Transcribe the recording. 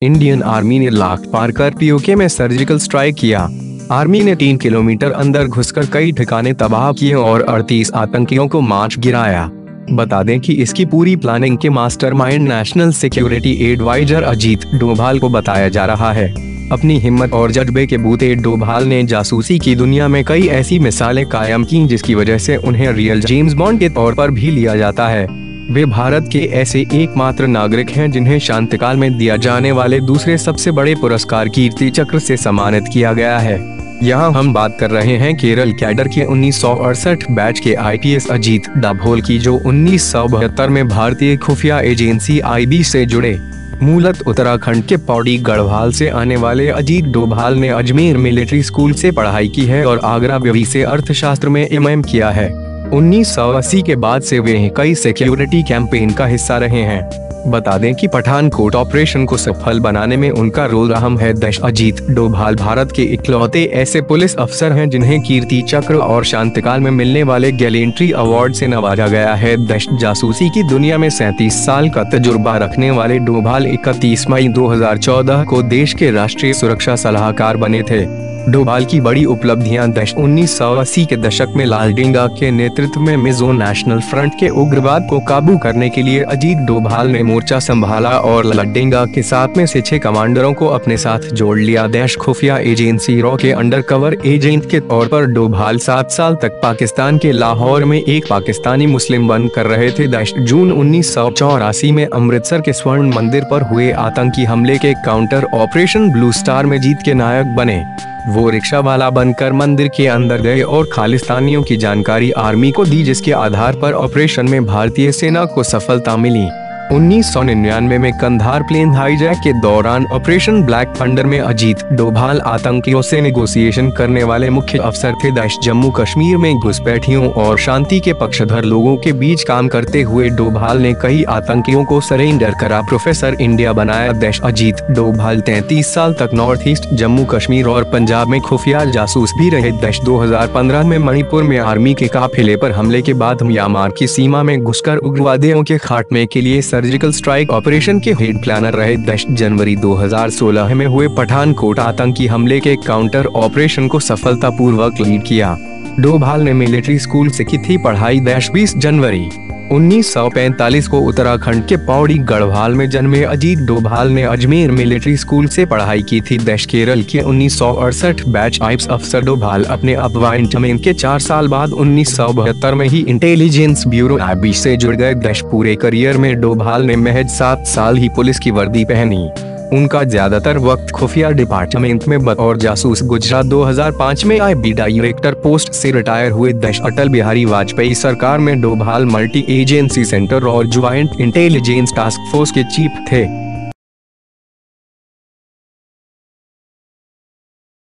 Indian army ने लाख पार कर PoK में सर्जिकल स्ट्राइक किया। आर्मी ने 3 किलोमीटर अंदर घुसकर कई ठिकाने तबाह किए और 38 आतंकियों को मार गिराया। बता दें कि इसकी पूरी प्लानिंग के mastermind national security adviser Ajit Doval को बताया जा रहा है। अपनी हिम्मत और जज्बे के बूते डोभाल ने जासूसी की दुनिया में कई ऐसी मिसालें कायम की जिसकी वजह से उन्हें रियल जेम्स बॉन्ड के तौर पर भी लिया जाता है। वे भारत के ऐसे एकमात्र नागरिक हैं जिन्हें शांतिकाल में दिया जाने वाले दूसरे सबसे बड़े पुरस्कार कीर्ति चक्र से सम्मानित किया गया है। यहाँ हम बात कर रहे हैं केरल कैडर के 1968 बैच के आईपीएस अजीत डोभाल की, जो 1972 में भारतीय खुफिया एजेंसी आईबी से जुड़े। मूलत उत्तराखंड के पौड़ी गढ़वाल से आने वाले अजीत डोभाल ने अजमेर मिलिट्री स्कूल से पढ़ाई की है और आगरा विवि से अर्थशास्त्र में एमएम किया है। 1980 के बाद से वे कई सिक्योरिटी कैंपेन का हिस्सा रहे हैं। बता दें कि पठानकोट ऑपरेशन को सफल बनाने में उनका रोल अहम है। अजीत डोभाल भारत के इकलौते ऐसे पुलिस अफसर हैं जिन्हें कीर्ति चक्र और शांतिकाल में मिलने वाले गैलेंट्री अवार्ड से नवाजा गया है। जासूसी की दुनिया में 37 साल का तजुर्बा रखने वाले डोभाल 31 मई 2014 को देश के राष्ट्रीय सुरक्षा सलाहकार बने थे। डोभाल की बड़ी उपलब्धियां 1980 के दशक में लालडेंगा के नेतृत्व में मिजो नेशनल फ्रंट के उग्रवाद को काबू करने के लिए अजीत डोभाल ने मोर्चा संभाला और लालडेंगा के 7 में से 6 कमांडरों को अपने साथ जोड़ लिया। देश खुफिया एजेंसी रॉ के अंडरकवर एजेंट के तौर पर डोभाल 7 साल तक पाकिस्तान के लाहौर में एक पाकिस्तानी मुस्लिम बन कर रहे थे। जून 1984 में अमृतसर के स्वर्ण मंदिर पर हुए आतंकी हमले के काउंटर ऑपरेशन ब्लू स्टार में जीत के नायक बने। वो रिक्शा वाला बनकर मंदिर के अंदर गए और खालिस्तानियों की जानकारी आर्मी को दी, जिसके आधार पर ऑपरेशन में भारतीय सेना को सफलता मिली। 1999 में कंधार प्लेन हाईजैक के दौरान ऑपरेशन ब्लैक थंडर में अजीत डोभाल आतंकियों से नेगोशिएशन करने वाले मुख्य अफसर थे। जम्मू कश्मीर में घुसपैठियों और शांति के पक्षधर लोगों के बीच काम करते हुए डोभाल ने कई आतंकियों को सरेंडर करा प्रोफेसर इंडिया बनाया। अजीत डोभाल 33 साल तक नॉर्थ ईस्ट, जम्मू कश्मीर और पंजाब में खुफिया जासूस भी रहे। 2015 में मणिपुर में आर्मी के काफिले पर हमले के बाद म्यांमार की सीमा में घुसकर उग्रवादियों के खात्मे के लिए सर्जिकल स्ट्राइक ऑपरेशन के हेड प्लानर रहे। 10 जनवरी 2016 में हुए पठानकोट आतंकी हमले के काउंटर ऑपरेशन को सफलतापूर्वक लीड किया। डोभाल ने मिलिट्री स्कूल से की थी पढ़ाई। 20 जनवरी 1945 को उत्तराखंड के पौड़ी गढ़वाल में जन्मे अजीत डोभाल ने अजमेर मिलिट्री स्कूल से पढ़ाई की थी। केरल के 1968 बैच आईपीएस अफसर डोभाल अपने अपॉइंटमेंट के 4 साल बाद 1972 में ही इंटेलिजेंस ब्यूरो आईबी से जुड़ गए। पूरे करियर में डोभाल ने महज 7 साल ही पुलिस की वर्दी पहनी। उनका ज्यादातर वक्त खुफिया डिपार्टमेंट में बतौर जासूस गुजरा। 2005 में आईबी डायरेक्टर पोस्ट से रिटायर हुए। अटल बिहारी वाजपेयी सरकार में डोभाल मल्टी एजेंसी सेंटर और ज्वाइंट इंटेलिजेंस टास्क फोर्स के चीफ थे।